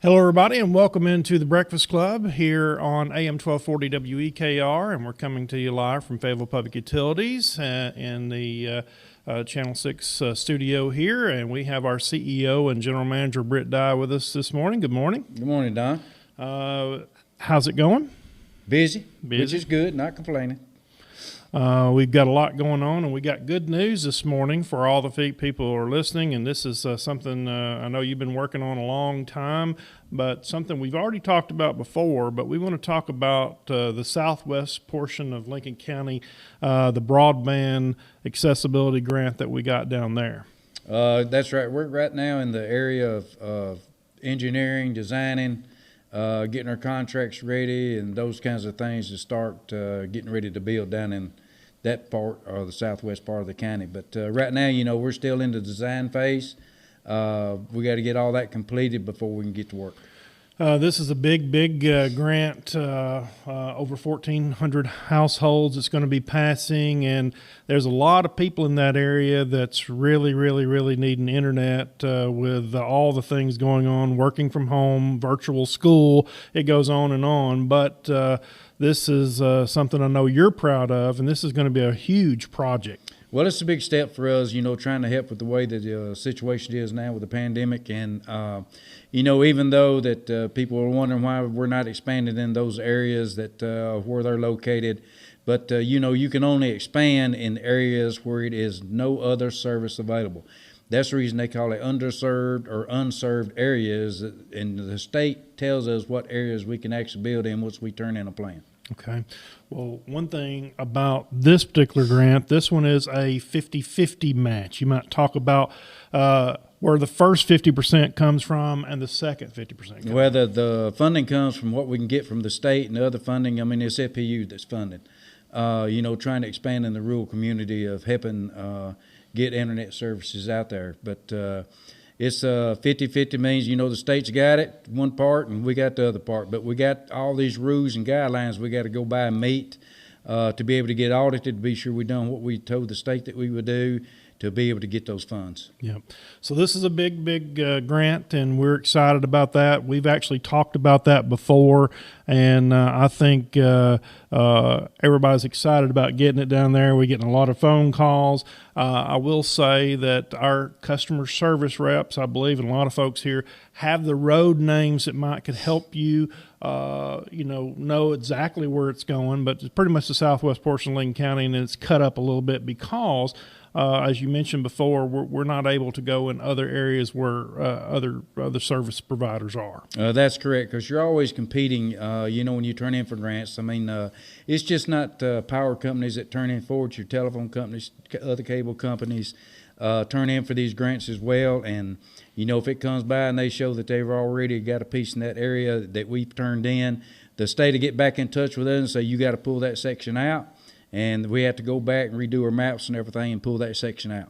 Hello, everybody, and welcome into the Breakfast Club here on AM 1240 WEKR, and we're coming to you live from Fayetteville Public Utilities in the Channel 6 studio here, and we have our CEO and General Manager, Britt, with us this morning. Good morning. Good morning, Don. How's it going? Busy, which is good, not complaining. We've got a lot going on, and we got good news this morning for all the people who are listening, and this is something I know you've been working on a long time, but something we've already talked about before, but we want to talk about the southwest portion of Lincoln County, the broadband accessibility grant that we got down there. That's right. We're right now in the area of engineering, designing, getting our contracts ready and those kinds of things to start getting ready to build down in that part or the southwest part of the county. But right now, we're still in the design phase. We got to get all that completed before we can get to work. This is a big grant, over 1,400 households it's going to be passing, and there's a lot of people in that area that's really needing internet with all the things going on, working from home, virtual school, it goes on and on. But this is something I know you're proud of, and this is going to be a huge project. Well, it's a big step for us, trying to help with the way that the situation is now with the pandemic. And, even though that people are wondering why we're not expanding in those areas that where they're located, but, you can only expand in areas where it is no other service available. That's the reason they call it underserved or unserved areas. And the state tells us what areas we can actually build in once we turn in a plan. Okay. Well, one thing about this particular grant, this one is a 50-50 match. You might talk about where the first 50% comes from and the second 50%. Well, the funding comes from what we can get from the state, and the other funding, it's FPU that's funded. Trying to expand in the rural community of helping get internet services out there. But it's 50-50 means, the state's got it, one part, and we got the other part. But we got all these rules and guidelines we got to go by and meet to be able to get audited, to be sure we done what we told the state that we would do to be able to get those funds. Yeah. So this is a big grant, and we're excited about that. We've actually talked about that before, and I think everybody's excited about getting it down there. We're getting a lot of phone calls. I will say that our customer service reps, I believe, and a lot of folks here have the road names that could help you, know exactly where it's going. But it's pretty much the southwest portion of Lincoln County, and it's cut up a little bit because as you mentioned before, we're not able to go in other areas where other service providers are. That's correct, because you're always competing, when you turn in for grants. It's just not power companies that turn in for it. Your telephone companies, other cable companies turn in for these grants as well. And, if it comes by and they show that they've already got a piece in that area that we've turned in, the state will get back in touch with us and say, you got to pull that section out. And we have to go back and redo our maps and everything and pull that section out.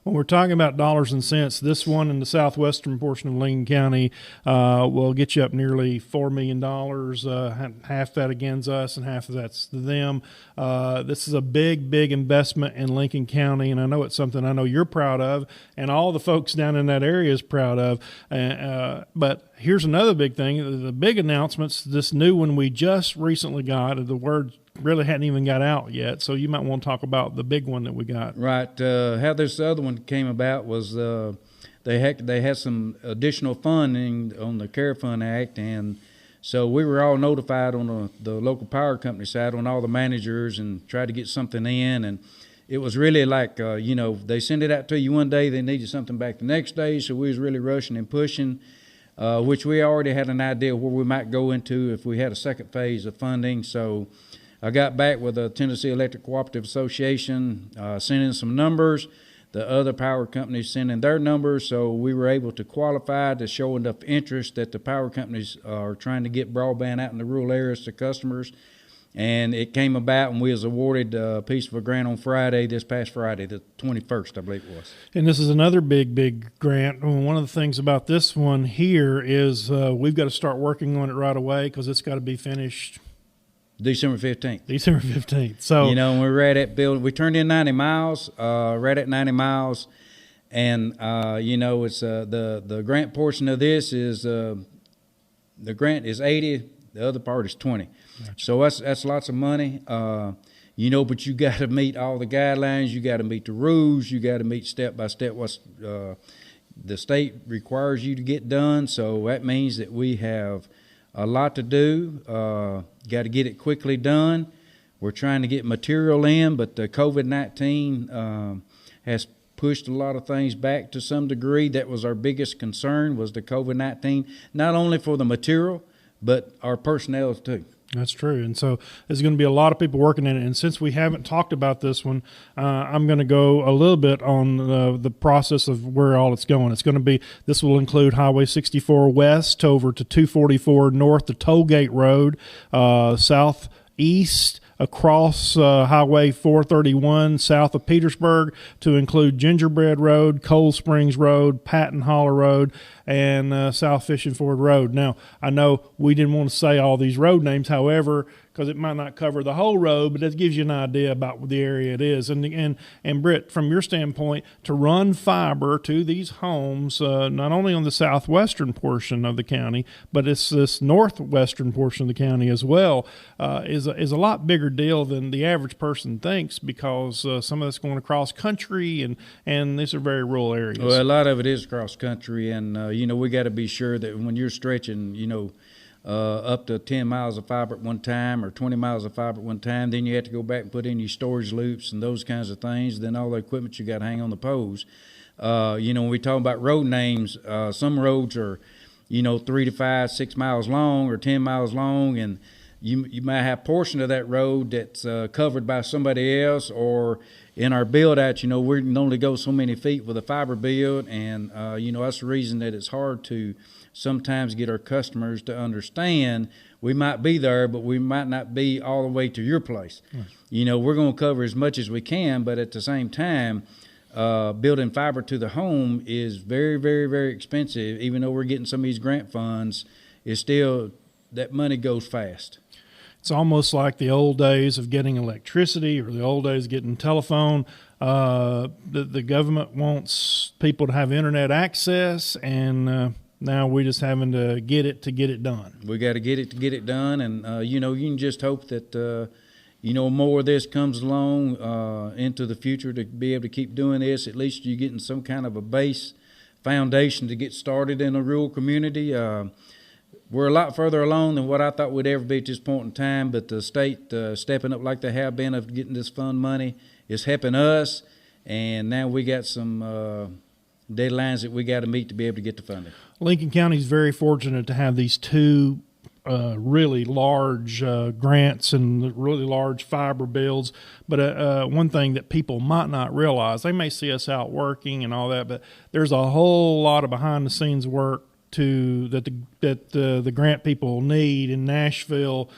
When we're talking about dollars and cents, this one in the southwestern portion of Lincoln County will get you up nearly $4 million. Half that against us and half of that's them. This is a big investment in Lincoln County, and I know it's something I know you're proud of, and all the folks down in that area is proud of. But here's another big thing. The big announcements, this new one we just recently got, the word really hadn't even got out yet, so you might want to talk about the big one that we got. Right. How this other one came about was they had some additional funding on the CARE Fund Act, and so we were all notified on the local power company side, on all the managers, and tried to get something in. And it was really like, they send it out to you one day, they needed something back the next day, so we was really rushing and pushing, which we already had an idea where we might go into if we had a second phase of funding. So I got back with the Tennessee Electric Cooperative Association, sent in some numbers. The other power companies sent in their numbers, so we were able to qualify to show enough interest that the power companies are trying to get broadband out in the rural areas to customers. And it came about, and we was awarded a piece of a grant on Friday, this past Friday, the 21st, I believe it was. And this is another big grant. One of the things about this one here is we've got to start working on it right away because it's got to be finished December 15th. December 15th. So, when we were at that building, we turned in 90 miles, right at 90 miles. And, it's the grant portion of this is the grant is 80, the other part is 20. Gotcha. So that's lots of money. But you got to meet all the guidelines. You got to meet the rules. You got to meet step by step what's the state requires you to get done. So that means that we have a lot to do. Got to get it quickly done. We're trying to get material in, but the COVID-19 has pushed a lot of things back to some degree. That was our biggest concern, was the COVID-19, not only for the material, but our personnel too. That's true. And so there's going to be a lot of people working in it. And since we haven't talked about this one, I'm going to go a little bit on the process of where all it's going. This will include Highway 64 west over to 244 north to Tollgate Road, southeast across Highway 431 south of Petersburg to include Gingerbread Road, Cold Springs Road, Patton Hollow Road, and South Fishing Ford Road. Now, I know we didn't want to say all these road names, however, because it might not cover the whole road, but it gives you an idea about the area it is. And Britt, from your standpoint, to run fiber to these homes, not only on the southwestern portion of the county, but it's this northwestern portion of the county as well, is a lot bigger deal than the average person thinks, because some of it's going across country, and these are very rural areas. Well, a lot of it is cross country, and we got to be sure that when you're stretching, up to 10 miles of fiber at one time or 20 miles of fiber at one time, then you have to go back and put in your storage loops and those kinds of things. Then all the equipment you got to hang on the poles. When we talk about road names, some roads are, 3 to 5, 6 miles long or 10 miles long, and you might have a portion of that road that's covered by somebody else, or in our build out, we can only go so many feet with a fiber build, and that's the reason that it's hard to sometimes get our customers to understand we might be there, but we might not be all the way to your place. We're going to cover as much as we can, but at the same time, building fiber to the home is very, very, very expensive. Even though we're getting some of these grant funds, it's still, that money goes fast. It's almost like the old days of getting electricity or the old days of getting telephone. The government wants people to have internet access, and now we're just having to get it done. We got to get it done, and you can just hope that more of this comes along into the future to be able to keep doing this. At least you're getting some kind of a base foundation to get started in a rural community. We're a lot further along than what I thought we'd ever be at this point in time, but the state stepping up like they have been of getting this fund money is helping us, and now we got some deadlines that we got to meet to be able to get the funding. Lincoln County is very fortunate to have these two really large grants and really large fiber builds. But one thing that people might not realize, they may see us out working and all that, but there's a whole lot of behind-the-scenes work that the grant people need in Nashville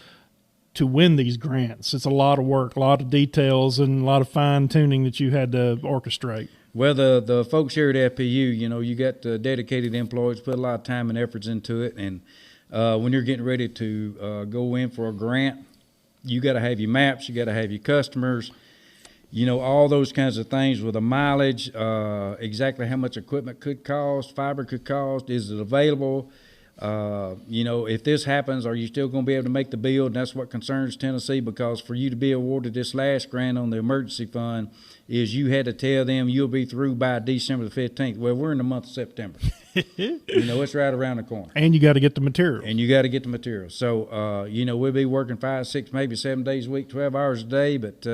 to win these grants. It's a lot of work, a lot of details, and a lot of fine-tuning that you had to orchestrate. Well, the folks here at FPU, you got dedicated employees, put a lot of time and efforts into it, and when you're getting ready to go in for a grant, you got to have your maps, you got to have your customers, all those kinds of things with the mileage, exactly how much equipment could cost, fiber could cost, is it available? If this happens, are you still going to be able to make the build? And that's what concerns Tennessee, because for you to be awarded this last grant on the emergency fund is you had to tell them you'll be through by December the 15th. Well, we're in the month of September. It's right around the corner. And you got to get the material. So, we'll be working 5, 6, maybe 7 days a week, 12 hours a day, but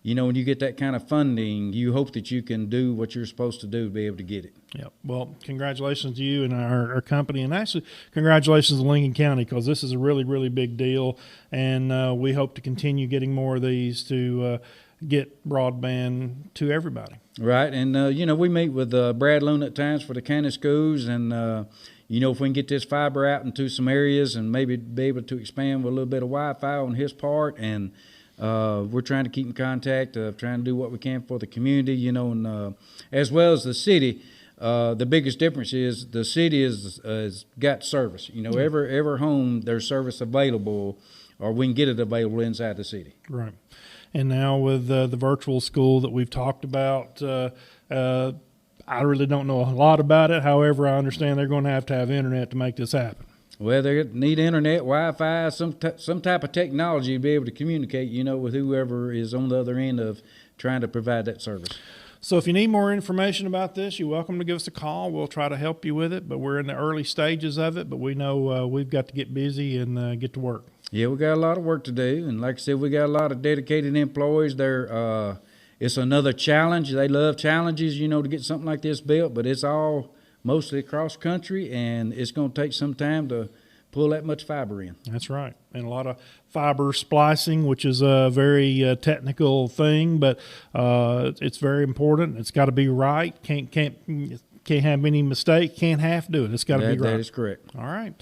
when you get that kind of funding, you hope that you can do what you're supposed to do to be able to get it. Yeah. Well, congratulations to you and our company, and actually congratulations to Lincoln County, because this is a really, really big deal, and we hope to continue getting more of these to get broadband to everybody. Right. And, we meet with Brad Loon at times for the county schools, and, if we can get this fiber out into some areas and maybe be able to expand with a little bit of Wi-Fi on his part, and we're trying to keep in contact, trying to do what we can for the community, and as well as the city. The biggest difference is the city is got service. Every home there's service available, or we can get it available inside the city. Right. And now with the virtual school that we've talked about, I really don't know a lot about it. However, I understand they're going to have internet to make this happen. Well, they need internet, Wi-Fi, some type of technology to be able to communicate, with whoever is on the other end of trying to provide that service. So if you need more information about this, you're welcome to give us a call. We'll try to help you with it, but we're in the early stages of it, but we know we've got to get busy and get to work. Yeah, we got a lot of work to do, and like I said, we got a lot of dedicated employees. It's another challenge. They love challenges, to get something like this built, but it's all mostly across country, and it's going to take some time to pull that much fiber in. That's right, and a lot of fiber splicing, which is a very technical thing, but it's very important. It's got to be right. Can't have any mistake. Can't half do it. It's got to be right. That is correct. All right.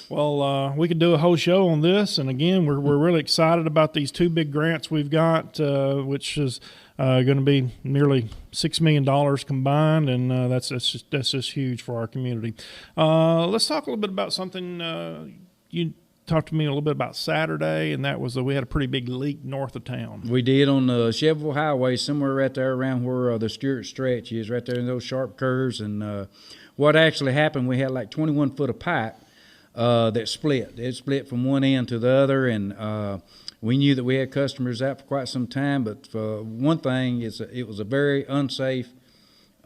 Well, we could do a whole show on this, and again, we're really excited about these two big grants we've got, which is going to be nearly $6 million combined, and that's just huge for our community. Let's talk a little bit about something you talked to me a little bit about Saturday, and that was we had a pretty big leak north of town. We did on the Shelbyville Highway, somewhere right there around where the Stewart Stretch is, right there in those sharp curves. And what actually happened, we had like 21 foot of pipe that split. It split from one end to the other, and we knew that we had customers out for quite some time. But for one thing, it was a very unsafe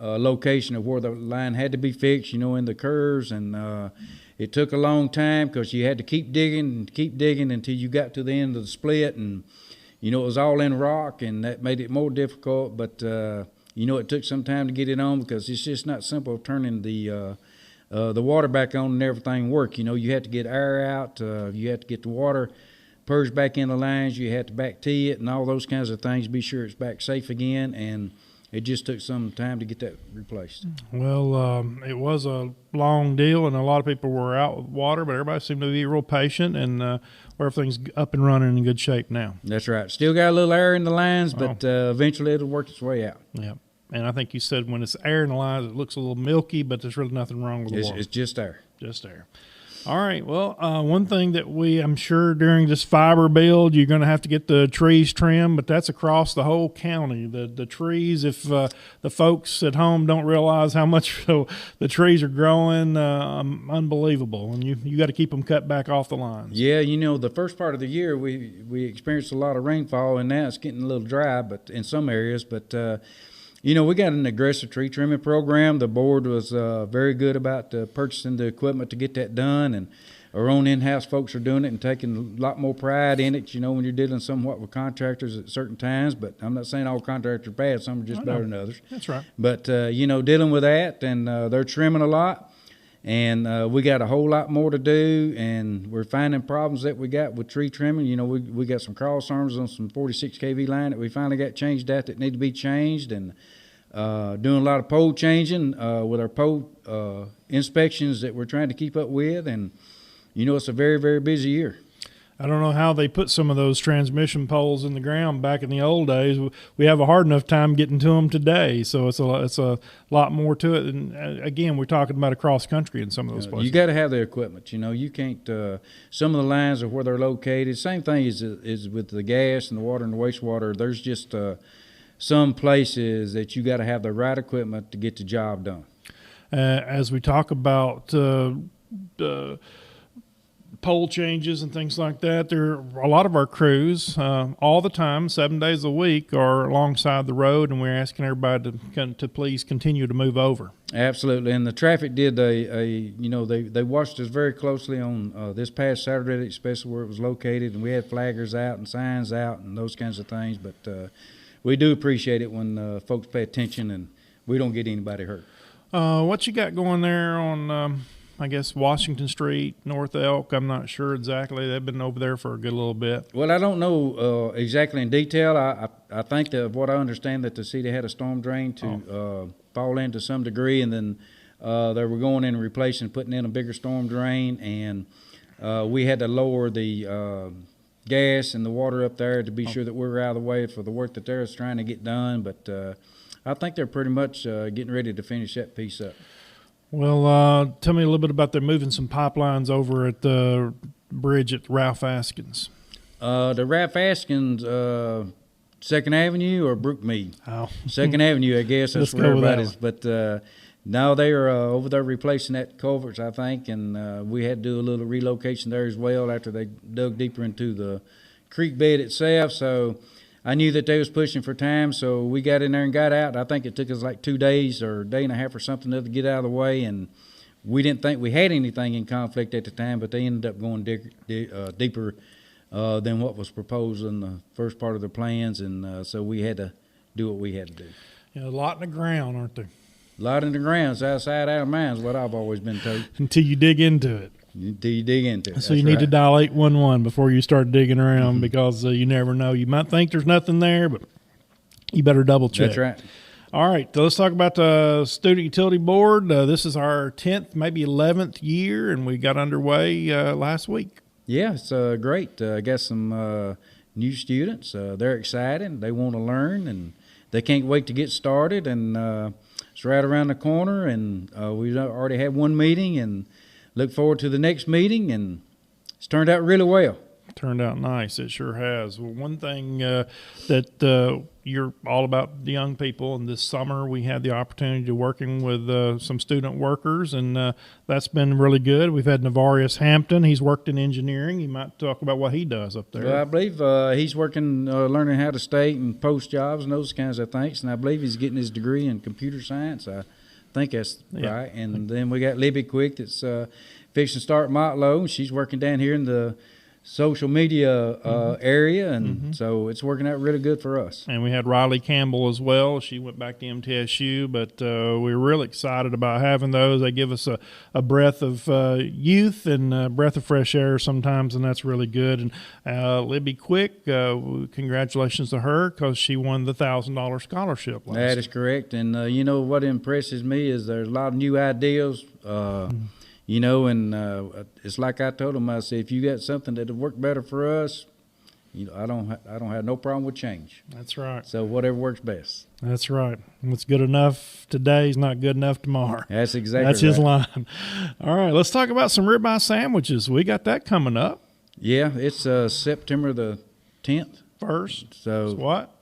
location of where the line had to be fixed, in the curves, and it took a long time because you had to keep digging until you got to the end of the split, and it was all in rock, and that made it more difficult. But it took some time to get it on because it's just not simple turning the water back on and everything work. You had to get air out, you had to get the water purged back in the lines, you had to back tee it, and all those kinds of things. Be sure it's back safe again, and it just took some time to get that replaced. Well, it was a long deal, and a lot of people were out with water, but everybody seemed to be real patient, and everything's up and running in good shape now. That's right. Still got a little air in the lines, but eventually it'll work its way out. Yeah. And I think you said when it's air in the lines, it looks a little milky, but there's really nothing wrong with the water. It's just air. Just air. All right. Well, one thing that I'm sure during this fiber build, you're going to have to get the trees trimmed, but that's across the whole county. The trees, if the folks at home don't realize how much the trees are growing, unbelievable. And you got to keep them cut back off the lines. Yeah, the first part of the year we experienced a lot of rainfall, and now it's getting a little dry, but in some areas. But we got an aggressive tree trimming program. The board was very good about purchasing the equipment to get that done, and our own in-house folks are doing it and taking a lot more pride in it, when you're dealing somewhat with contractors at certain times. But I'm not saying all contractors are bad. Some are just better than others. That's right. But, dealing with that, and they're trimming a lot, and we got a whole lot more to do, and we're finding problems that we got with tree trimming. We got some cross arms on some 46 kV line that we finally got changed out that need to be changed, and doing a lot of pole changing with our pole inspections that we're trying to keep up with, and it's a very, very busy year. I don't know how they put some of those transmission poles in the ground back in the old days. We have a hard enough time getting to them today, so it's a lot more to it. And again, we're talking about across country in some of those places. You got to have the equipment. You can't. Some of the lines are where they're located. Same thing is with the gas and the water and the wastewater. There's just some places that you got to have the right equipment to get the job done. As we talk about pole changes and things like that, there are a lot of our crews all the time, 7 days a week, are alongside the road, and we're asking everybody to please continue to move over. Absolutely, and the traffic did they watched us very closely on this past Saturday, especially where it was located, and we had flaggers out and signs out and those kinds of things. But we do appreciate it when folks pay attention and we don't get anybody hurt. What you got going there on, I guess, Washington Street, North Elk? I'm not sure exactly. They've been over there for a good little bit. Well, I don't know exactly in detail. I think that what I understand that the city had a storm drain to fall in to some degree, and then they were going in and replacing, putting in a bigger storm drain, and we had to lower the gas and the water up there to be sure that we were out of the way for the work that they're trying to get done. But I think they're pretty much getting ready to finish that piece up. Well, tell me a little bit about they're moving some pipelines over at the bridge at Ralph Askins. The Ralph Askins, 2nd Avenue or Brookmead? Oh. 2nd Avenue, I guess. That's where everybody's. But No, they are over there replacing that culverts, I think, and we had to do a little relocation there as well after they dug deeper into the creek bed itself. So I knew that they was pushing for time, so we got in there and got out. I think it took us like 2 days or a day and a half or something to get out of the way, and we didn't think we had anything in conflict at the time, but they ended up going deeper than what was proposed in the first part of their plans, and so we had to do what we had to do. Yeah, a lot in the ground, aren't there? A lot in the ground. It's outside our minds, what I've always been told. Until you dig into it. Until you dig into it. So you need to dial 811 before you start digging around because you never know. You might think there's nothing there, but you better double check. That's right. All right, so let's talk about the Student Utility Board. This is our 10th, maybe 11th year, and we got underway last week. Yeah, it's great. I got some new students. They're excited. They want to learn, and they can't wait to get started. And it's right around the corner, and we already had one meeting, and look forward to the next meeting, and it's turned out really well. Turned out nice. It sure has. Well, one thing that you're all about the young people, and this summer we had the opportunity to working with some student workers, and that's been really good. We've had Navarius Hampton. He's worked in engineering. You might talk about what he does up there. Well, I believe he's working, learning how to state and post jobs and those kinds of things, and I believe he's getting his degree in computer science. I think that's right. And then we got Libby Quick that's fixing to start Motlow. She's working down here in the social media area, and so it's working out really good for us. And we had Riley Campbell as well. She went back to MTSU, but we're really excited about having those. They give us a breath of youth and a breath of fresh air sometimes, and that's really good. And Libby Quick, congratulations to her because she won the $1,000 scholarship last year. That is correct. And you know what impresses me is there's a lot of new ideas. You know, and it's like I told him. I said, if you got something that'll work better for us, you know, I don't have no problem with change. That's right. So whatever works best. That's right. What's good enough today is not good enough tomorrow. That's exactly. That's his line. All right, let's talk about some ribeye sandwiches. We got that coming up. Yeah, it's September the 10th. First. So what?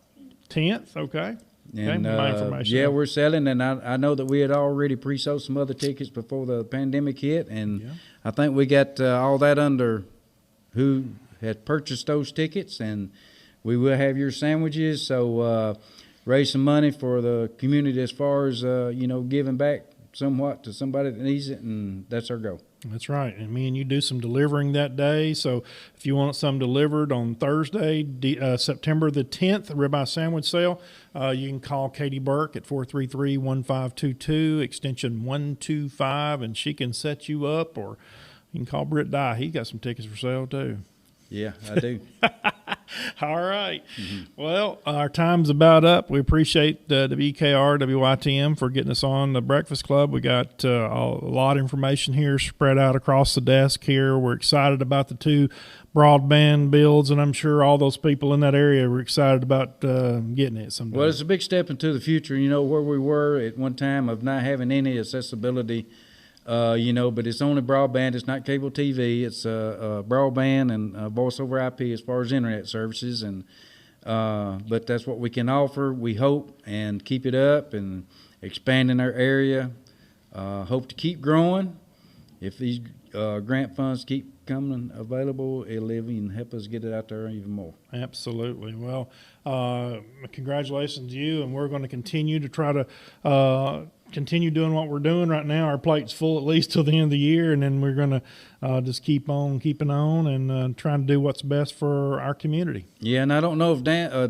10th. Okay. And yeah, we're selling, and I know that we had already pre-sold some other tickets before the pandemic hit, and I think we got all that under who had purchased those tickets, and we will have your sandwiches. So raise some money for the community as far as you know, giving back somewhat to somebody that needs it, and that's our goal. That's right. And me and you do some delivering that day. So if you want some delivered on Thursday, September the 10th, ribeye sandwich sale, you can call Katie Burke at 433-1522, extension 125, and she can set you up. Or you can call Britt Dye. He's got some tickets for sale too. Yeah, I do. All right. Well, our time's about up. We appreciate WKR, WYTM for getting us on the Breakfast Club. We got a lot of information here spread out across the desk here. We're excited about the 2 broadband builds, and I'm sure all those people in that area were excited about getting it someday. Well, it's a big step into the future. You know, where we were at one time of not having any accessibility, you know, but it's only broadband. It's not cable TV. It's broadband and voice over IP as far as internet services. And but that's what we can offer, we hope, and keep it up and expand in our area. Hope to keep growing. If these grant funds keep coming available, it'll even help us get it out there even more. Absolutely. Well, congratulations to you, and we're going to continue to try to continue doing what we're doing right now. Our plate's full at least till the end of the year, and then we're going to just keep on keeping on and trying to do what's best for our community. Yeah, and I don't know if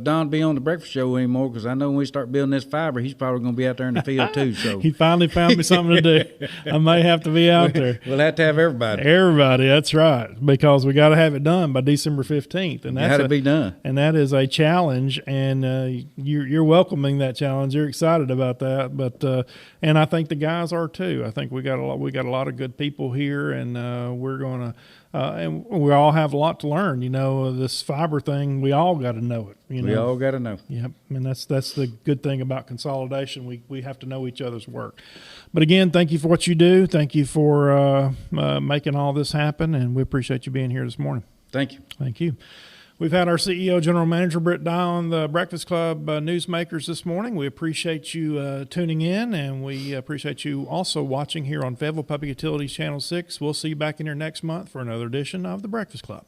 Don be on the breakfast show anymore, because I know when we start building this fiber, he's probably going to be out there in the field too. So he finally found me something to do. I may have to be out there. We'll have to have everybody. Everybody, that's right, because we got to have it done by December 15th, and that's got to be done. And that is a challenge, and you're welcoming that challenge. You're excited about that, but and I think the guys are too. I think we got a lot of good people here, and we're going to. And we all have a lot to learn. You know, this fiber thing, we all got to know it. You know? We all got to know. Yep. And that's the good thing about consolidation. We have to know each other's work. But again, thank you for what you do. Thank you for making all this happen, and we appreciate you being here this morning. Thank you. Thank you. We've had our CEO, General Manager Britt Dye on the Breakfast Club Newsmakers this morning. We appreciate you tuning in, and we appreciate you also watching here on Fayetteville Public Utilities Channel 6. We'll see you back in here next month for another edition of the Breakfast Club.